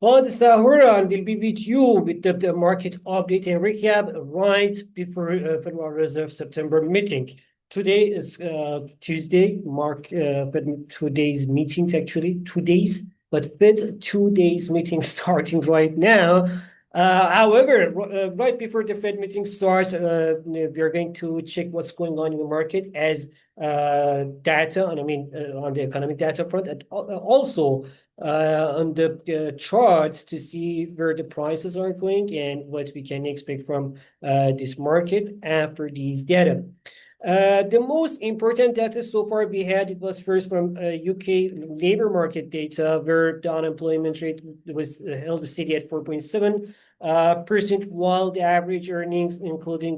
Khalid Sahuran will be with you with the market update and recap right before Federal Reserve September meeting. Today is Tuesday, Fed 2 days meetings actually, 2 days, but Fed 2 days meeting starting right now. However, right before the Fed meeting starts, we are going to check what's going on in the market as data, and I mean on the economic data front, and also on the charts to see where the prices are going and what we can expect from this market after these data. The most important data so far we had, it was first from UK labor market data, where the unemployment rate was held steady at 4.7%, while the average earnings, including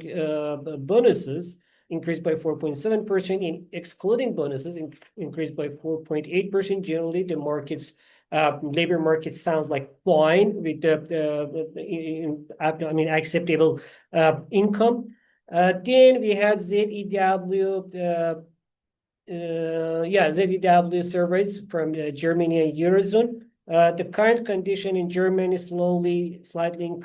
bonuses, increased by 4.7%, and excluding bonuses, increased by 4.8%. Generally, the markets labor market sounds like fine with I mean acceptable income. Then we had ZEW, ZEW surveys from Germany and Eurozone. The current condition in Germany slightly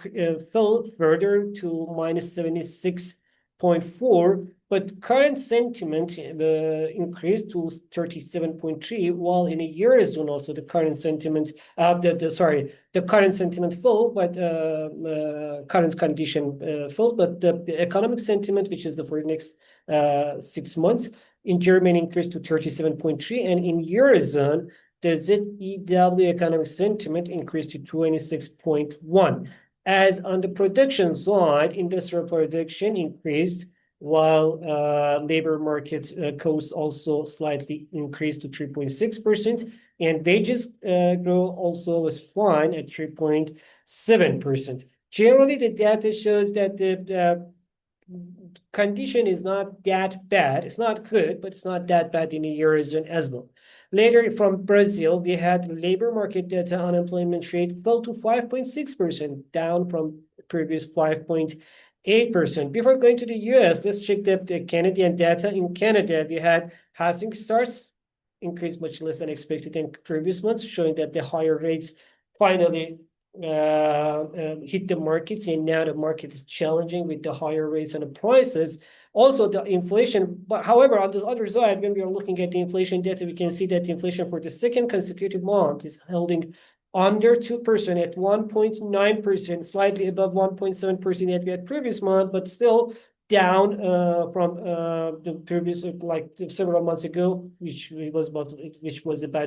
fell further to minus 76.4, but current sentiment increased to 37.3, while in a Eurozone also the current sentiment, the current sentiment fell, but current condition fell, but the economic sentiment, which is for the next 6 months, in Germany increased to 37.3, and in Eurozone, the ZEW economic sentiment increased to 26.1. As on the production side, industrial production increased, while labor market costs also slightly increased to 3.6%, and wages growth also was fine at 3.7%. Generally, the data shows that the condition is not that bad. It's not good, but it's not that bad in the Eurozone as well. Later, from Brazil, we had labor market data. Unemployment rate fell to 5.6%, down from previous 5.8%. Before going to the US, let's check the Canadian data. In Canada, we had housing starts increased much less than expected in previous months, showing that the higher rates finally hit the markets, and now the market is challenging with the higher rates and the prices. Also, the inflation, but however, on this other side, when we are looking at the inflation data, we can see that the inflation for the second consecutive month is holding under 2% at 1.9%, slightly above 1.7% that we had previous month, but still down from the previous, like several months ago, which was about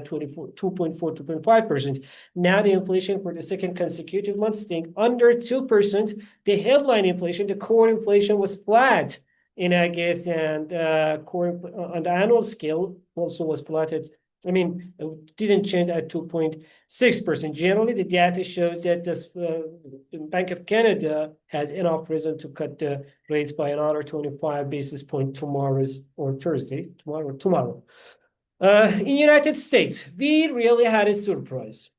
2.4-2.5%. Now the inflation for the second consecutive month staying under 2%. The headline inflation, the core inflation, was flat in August, and core on the annual scale also was flat at, I mean, it didn't change at 2.6%. Generally, the data shows that the Bank of Canada has enough reason to cut the rates by another 25 basis points tomorrow. In United States, we really had a surprise.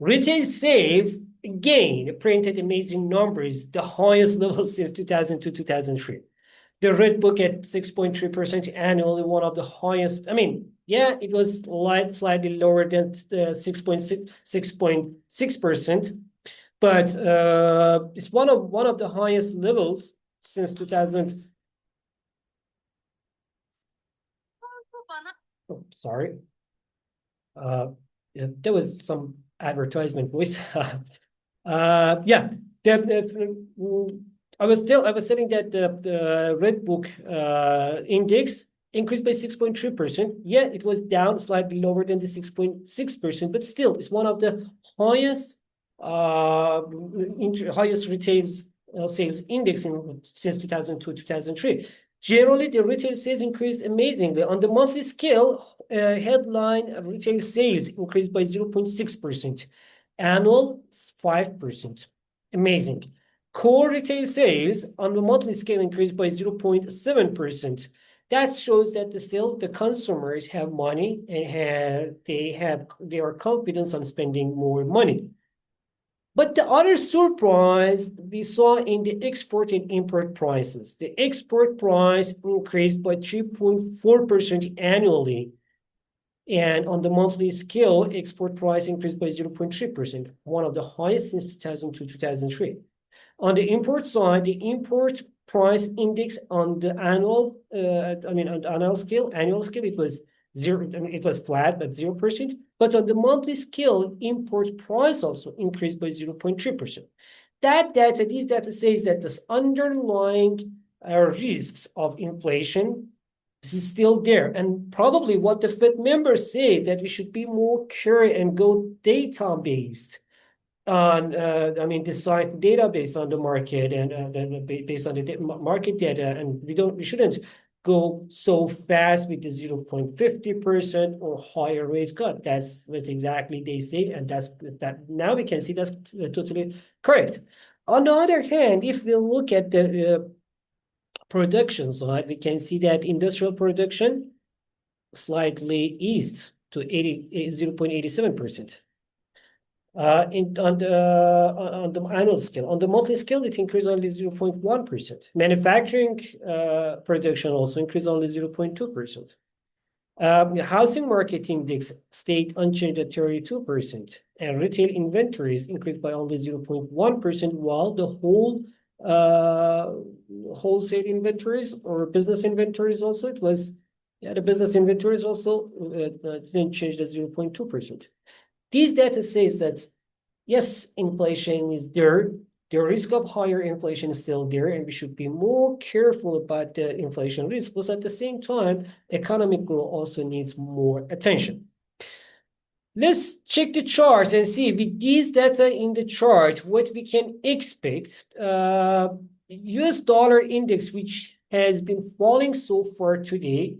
Retail sales again printed amazing numbers, the highest level since 2002-2003. The Red Book at 6.3% annually, one of the highest. I mean, yeah, it was slightly lower than the 6.6%, but it's one of the highest levels since 2000. Oh, sorry. There was some advertisement voice. Yeah. I was saying that the Red Book index increased by 6.3%. Yeah, it was down slightly lower than the 6.6%, but still, it's one of the highest retail sales index since 2002-2003. Generally, the retail sales increased amazingly. On the monthly scale, headline retail sales increased by 0.6%. Annual, 5%. Amazing. Core retail sales on the monthly scale increased by 0.7%. That shows that still the consumers have money and they are confident on spending more money. But the other surprise we saw in the export and import prices. The export price increased by 3.4% annually. And on the monthly scale, export price increased by 0.3%, one of the highest since 2002, 2003. On the import side, the import price index on the annual, on the annual scale, it was zero. I mean, it was flat, but 0%. But on the monthly scale, import price also increased by 0.3%. These data says that this underlying risks of inflation, this is still there. And probably what the Fed members say that we should be more curious and go data-based on, decide data based on the market and based on the market data. And we shouldn't go so fast with the 0.50% or higher rates cut. That's what exactly they say. And that now we can see that's totally correct. On the other hand, if we look at the production side, we can see that industrial production slightly eased to 0.87%. On the annual scale. On the monthly scale, it increased only 0.1%. Manufacturing production also increased only 0.2%. The housing market index stayed unchanged at 32%, and retail inventories increased by only 0.1%, while the wholesale inventories or business inventories also, the business inventories also didn't change at 0.2%. These data says that, yes, inflation is there. The risk of higher inflation is still there, and we should be more careful about the inflation risk. But at the same time, economic growth also needs more attention. Let's check the chart and see with these data in the chart what we can expect. US dollar index, which has been falling so far today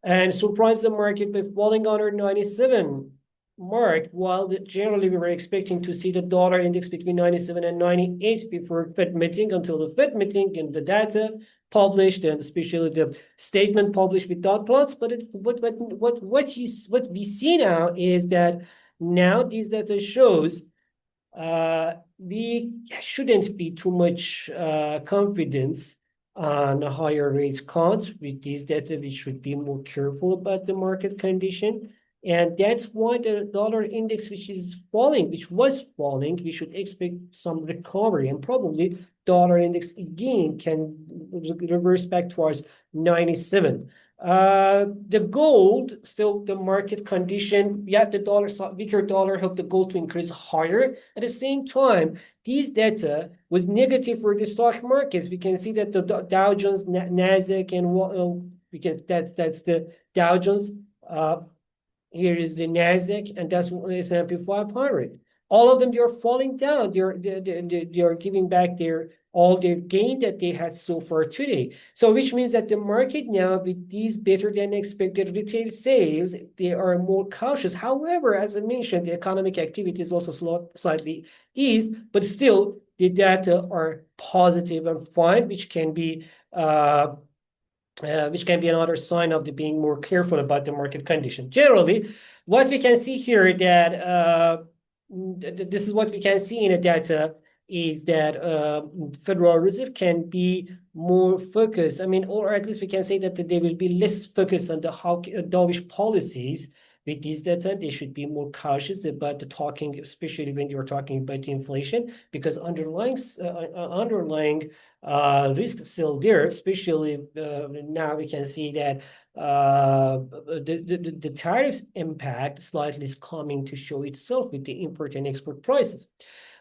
and surprised the market by falling under 97 mark, while generally we were expecting to see the dollar index between 97 and 98 before Fed meeting, until the Fed meeting and the data published, and especially the statement published with dot plots. But what we see now is that now these data shows we shouldn't be too much confidence on higher rates cuts. With these data, we should be more careful about the market condition. And that's why the dollar index, which was falling, we should expect some recovery, and probably dollar index again can reverse back towards 97. The gold, still the market condition, the weaker dollar helped the gold to increase higher. At the same time, these data was negative for the stock markets. We can see that the Dow Jones, Nasdaq, and that's the Dow Jones. Here is the Nasdaq, and that's S&P 500. All of them, they are falling down. They are giving back all their gain that they had so far today. So which means that the market now, with these better than expected retail sales, they are more cautious. However, as I mentioned, the economic activity is also slightly eased, but still the data are positive and fine, which can be another sign of being more careful about the market condition. Generally, what we can see here that this is what we can see in the data is that Federal Reserve can be more focused. Or at least we can say that they will be less focused on the dovish policies. With these data, they should be more cautious about the talking, especially when you're talking about the inflation, because underlying risk is still there. Especially now we can see that the tariffs impact slightly is coming to show itself with the import and export prices.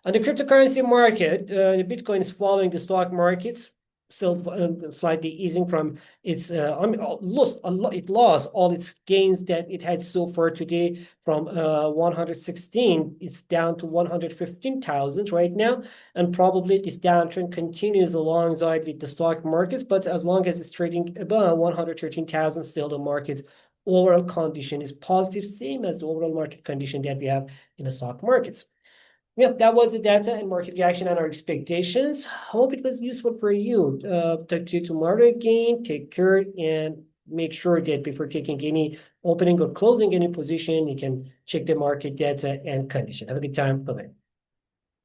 On the cryptocurrency market, the Bitcoin is following the stock markets, still slightly easing from its it lost all its gains that it had so far today. From 116, it's down to 115,000 right now, and probably this downtrend continues alongside with the stock markets. But as long as it's trading above 113,000, still the market's overall condition is positive, same as the overall market condition that we have in the stock markets. Yeah, that was the data and market reaction and our expectations. Hope it was useful for you. Talk to you tomorrow again. Take care and make sure that before taking any opening or closing any position, you can check the market data and condition. Have a good time. Bye-bye.